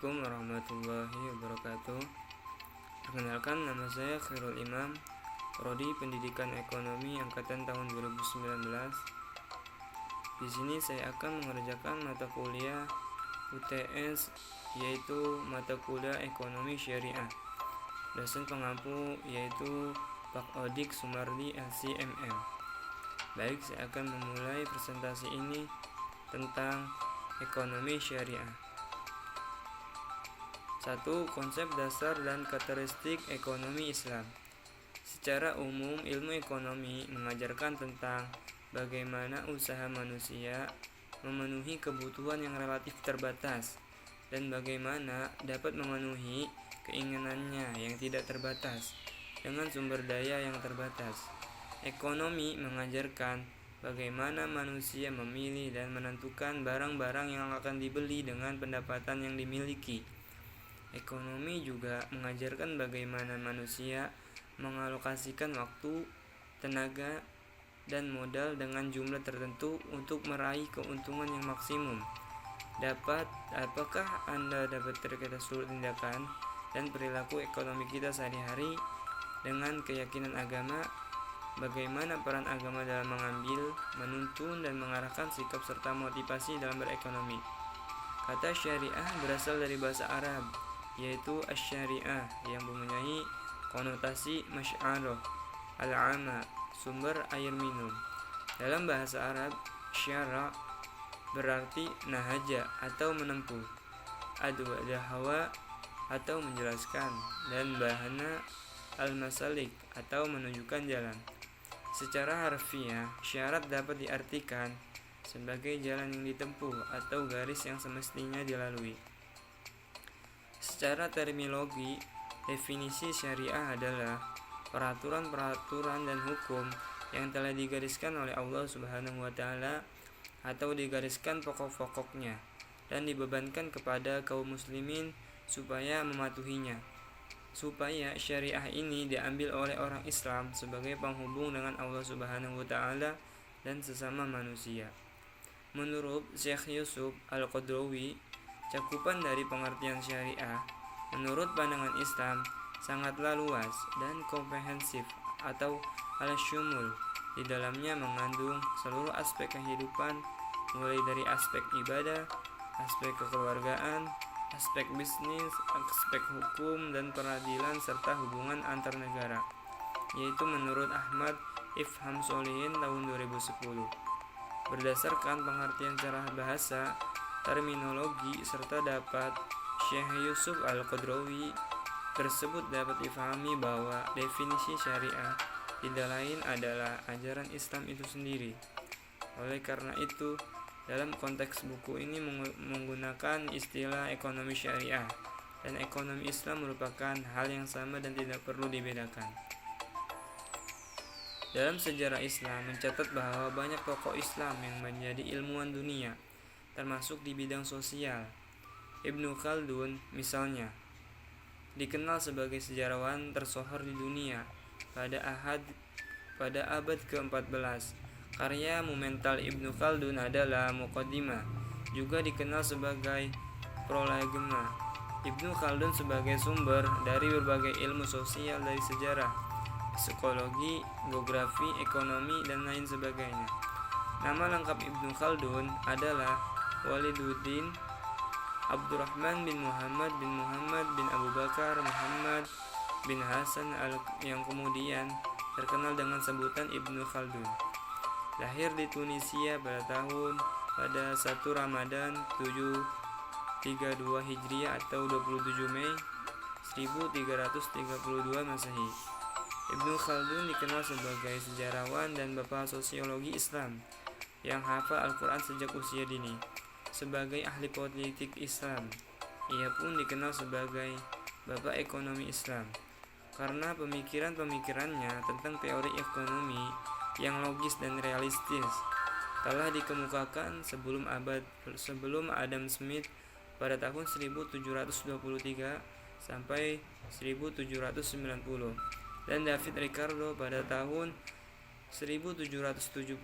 Assalamualaikum warahmatullahi wabarakatuh. Perkenalkan, nama saya Khairul Imam, Prodi Pendidikan Ekonomi angkatan tahun 2019. Di sini saya akan mengerjakan mata kuliah UTS, yaitu mata kuliah Ekonomi Syariah. Dosen pengampu yaitu Pak Odik Sumardi LCMM. Baik, saya akan memulai presentasi ini tentang ekonomi syariah. 1. Konsep dasar dan karakteristik ekonomi Islam. Secara umum, ilmu ekonomi mengajarkan tentang bagaimana usaha manusia memenuhi kebutuhan yang relatif terbatas dan bagaimana dapat memenuhi keinginannya yang tidak terbatas dengan sumber daya yang terbatas. Ekonomi mengajarkan bagaimana manusia memilih dan menentukan barang-barang yang akan dibeli dengan pendapatan yang dimiliki. Ekonomi juga mengajarkan bagaimana manusia mengalokasikan waktu, tenaga, dan modal dengan jumlah tertentu untuk meraih keuntungan yang maksimum. Apakah Anda dapat terkait seluruh tindakan dan perilaku ekonomi kita sehari-hari dengan keyakinan agama? Bagaimana peran agama dalam mengambil, menuntun, dan mengarahkan sikap serta motivasi dalam berekonomi? Kata syariah berasal dari bahasa Arab, yaitu asy-syariah, yang mempunyai konotasi masy'arah al-'ama, sumber air minum. Dalam bahasa Arab, syara' berarti nahaja atau menempuh, hawa atau menjelaskan, dan bahana al-masalik atau menunjukkan jalan. Secara harfiah, syarat dapat diartikan sebagai jalan yang ditempuh atau garis yang semestinya dilalui. Secara terminologi, definisi syariah adalah peraturan-peraturan dan hukum yang telah digariskan oleh Allah Subhanahu wa taala atau digariskan pokok-pokoknya dan dibebankan kepada kaum muslimin supaya mematuhinya. Supaya syariah ini diambil oleh orang Islam sebagai penghubung dengan Allah Subhanahu wa taala dan sesama manusia. Menurut Syekh Yusuf Al-Qadrawi, cakupan dari pengertian syariah menurut pandangan Islam sangatlah luas dan komprehensif atau al-syumul. Di dalamnya mengandung seluruh aspek kehidupan, mulai dari aspek ibadah, aspek kekeluargaan, aspek bisnis, aspek hukum dan peradilan serta hubungan antar negara, yaitu menurut Ahmad Ifham Sholihin tahun 2010. Berdasarkan pengertian secara bahasa, terminologi serta dapat Syekh Yusuf Al-Qadrawi tersebut dapat difahami bahwa definisi syariah tidak lain adalah ajaran Islam itu sendiri. Oleh karena itu, dalam konteks buku ini menggunakan istilah ekonomi syariah dan ekonomi Islam merupakan hal yang sama dan tidak perlu dibedakan. Dalam sejarah Islam mencatat bahwa banyak tokoh Islam yang menjadi ilmuwan dunia, termasuk di bidang sosial. Ibnu Khaldun misalnya dikenal sebagai sejarawan tersohor di dunia pada abad ke-14. Karya monumental Ibnu Khaldun adalah Muqaddimah, juga dikenal sebagai Prolegomena. Ibnu Khaldun sebagai sumber dari berbagai ilmu sosial dari sejarah, psikologi, geografi, ekonomi, dan lain sebagainya. Nama lengkap Ibnu Khaldun adalah Waliduddin Abdurrahman bin Muhammad bin Abu Bakar Muhammad bin Hasan yang kemudian terkenal dengan sebutan Ibnu Khaldun. Lahir di Tunisia pada 1 Ramadan 732 Hijriah atau 27 Mei 1332 Masehi. Ibnu Khaldun dikenal sebagai sejarawan dan bapak sosiologi Islam yang hafal Al-Quran sejak usia dini. Sebagai ahli politik Islam, ia pun dikenal sebagai bapak ekonomi Islam karena pemikiran-pemikirannya tentang teori ekonomi yang logis dan realistis telah dikemukakan sebelum Adam Smith pada tahun 1723 sampai 1790 dan David Ricardo pada tahun 1772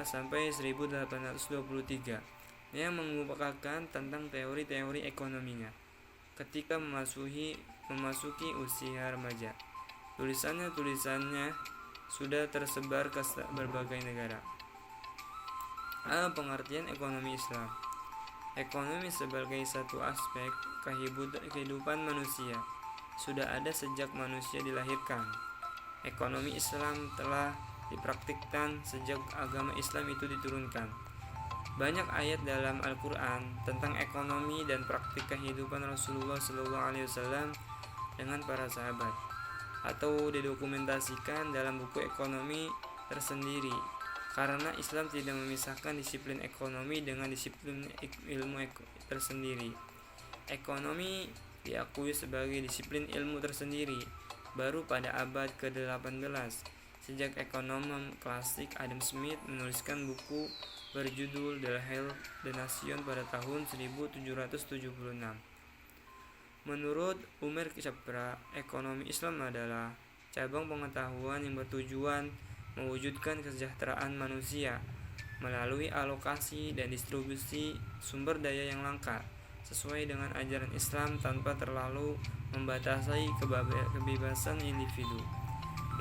sampai 1823 yang mengemukakan tentang teori-teori ekonominya. ketika memasuki usia remaja. Tulisannya sudah tersebar ke berbagai negara. Pengertian ekonomi Islam. Ekonomi sebagai satu aspek kehidupan manusia sudah ada sejak manusia dilahirkan. Ekonomi Islam telah dipraktikkan sejak agama Islam itu diturunkan. Banyak ayat dalam Al-Quran tentang ekonomi dan praktik kehidupan Rasulullah SAW dengan para sahabat, atau didokumentasikan dalam buku ekonomi tersendiri, karena Islam tidak memisahkan disiplin ekonomi dengan disiplin ilmu tersendiri. Ekonomi diakui sebagai disiplin ilmu tersendiri baru pada abad ke-18, sejak ekonom klasik Adam Smith menuliskan buku berjudul The Health the Nation pada tahun 1776. Menurut Umar Chopra, ekonomi Islam adalah cabang pengetahuan yang bertujuan mewujudkan kesejahteraan manusia melalui alokasi dan distribusi sumber daya yang langka sesuai dengan ajaran Islam tanpa terlalu membatasi kebebasan individu,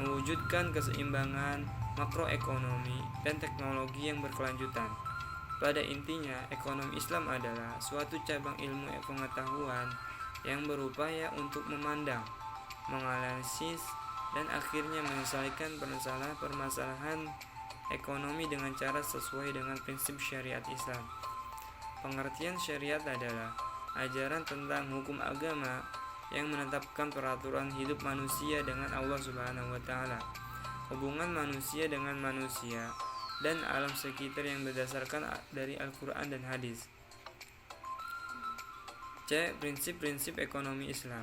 mewujudkan keseimbangan makroekonomi dan teknologi yang berkelanjutan. Pada intinya, ekonomi Islam adalah suatu cabang ilmu pengetahuan yang berupaya untuk memandang, menganalisis, dan akhirnya menyelesaikan permasalahan ekonomi dengan cara sesuai dengan prinsip syariat Islam. Pengertian syariat adalah ajaran tentang hukum agama yang menetapkan peraturan hidup manusia dengan Allah Subhanahu wa taala, hubungan manusia dengan manusia, dan alam sekitar yang berdasarkan dari Al-Quran dan hadis. C. Prinsip-prinsip ekonomi Islam.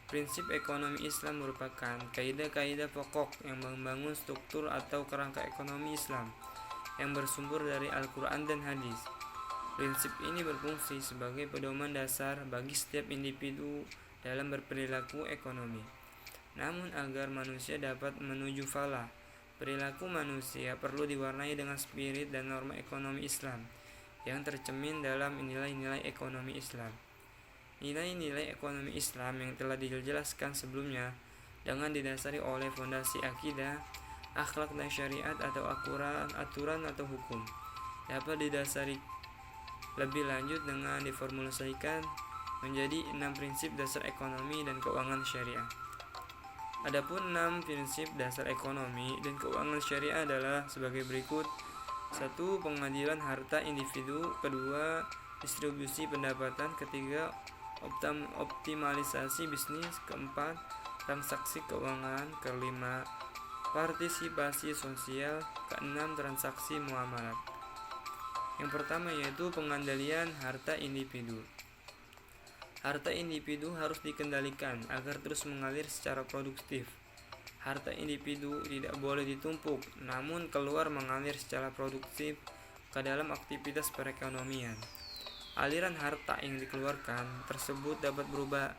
Prinsip ekonomi Islam merupakan kaidah-kaidah pokok yang membangun struktur atau kerangka ekonomi Islam yang bersumber dari Al-Quran dan hadis. Prinsip ini berfungsi sebagai pedoman dasar bagi setiap individu dalam berperilaku ekonomi. Namun agar manusia dapat menuju falah, perilaku manusia perlu diwarnai dengan spirit dan norma ekonomi Islam yang tercermin dalam nilai-nilai ekonomi Islam. Nilai-nilai ekonomi Islam yang telah dijelaskan sebelumnya dengan didasari oleh fondasi akidah, akhlak dan syariat atau aturan atau hukum, dapat didasari lebih lanjut dengan diformulasikan menjadi 6 prinsip dasar ekonomi dan keuangan syariah. Adapun 6 prinsip dasar ekonomi dan keuangan syariah adalah sebagai berikut. 1. Pengadilan harta individu. 2. Distribusi pendapatan. 3. Optimalisasi bisnis. 4. Transaksi keuangan. 5. Partisipasi sosial. 6. Transaksi muamalat. Yang pertama yaitu pengendalian harta individu. Harta individu harus dikendalikan agar terus mengalir secara produktif. Harta individu tidak boleh ditumpuk, namun keluar mengalir secara produktif ke dalam aktivitas perekonomian. Aliran harta yang dikeluarkan tersebut dapat berupa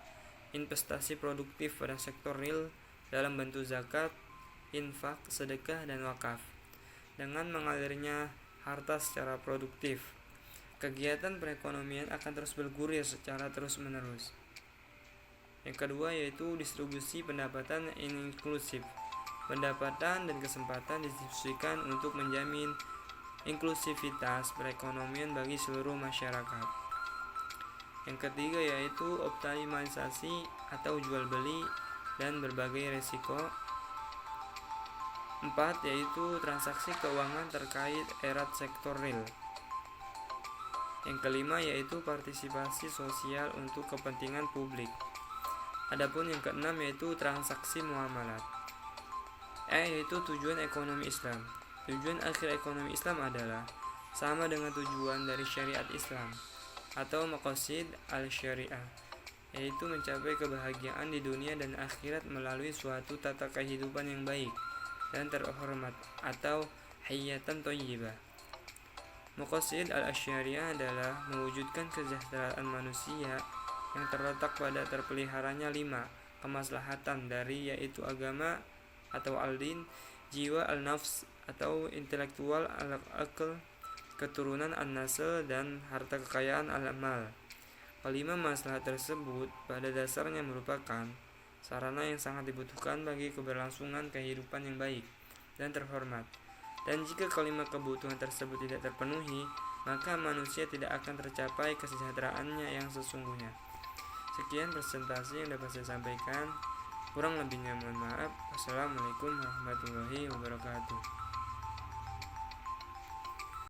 investasi produktif pada sektor real dalam bentuk zakat, infak, sedekah, dan wakaf. Dengan mengalirnya harta secara produktif, kegiatan perekonomian akan terus bergulir secara terus-menerus. Yang kedua yaitu distribusi pendapatan inklusif. Pendapatan dan kesempatan didistribusikan untuk menjamin inklusivitas perekonomian bagi seluruh masyarakat. Yang ketiga yaitu optimalisasi atau jual beli dan berbagai resiko. 4. Yaitu transaksi keuangan terkait erat sektor real. Yang kelima yaitu partisipasi sosial untuk kepentingan publik. Adapun yang keenam yaitu transaksi muamalat. Yaitu tujuan ekonomi Islam. Tujuan akhir ekonomi Islam adalah sama dengan tujuan dari syariat Islam atau maqasid al-syariah, yaitu mencapai kebahagiaan di dunia dan akhirat melalui suatu tata kehidupan yang baik dan terhormat atau hayatan thayyibah. Maqasid al-syariah adalah mewujudkan kesejahteraan manusia yang terletak pada terpeliharanya 5 kemaslahatan dari yaitu agama atau al-din, jiwa al-nafs atau intelektual al-aql, keturunan an-nasl, dan harta kekayaan al-mal. Kelima maslahat tersebut pada dasarnya merupakan sarana yang sangat dibutuhkan bagi keberlangsungan kehidupan yang baik dan terhormat. Dan jika kelima kebutuhan tersebut tidak terpenuhi, maka manusia tidak akan tercapai kesejahteraannya yang sesungguhnya. Sekian presentasi yang dapat saya sampaikan. Kurang lebihnya mohon maaf. Wassalamualaikum warahmatullahi wabarakatuh.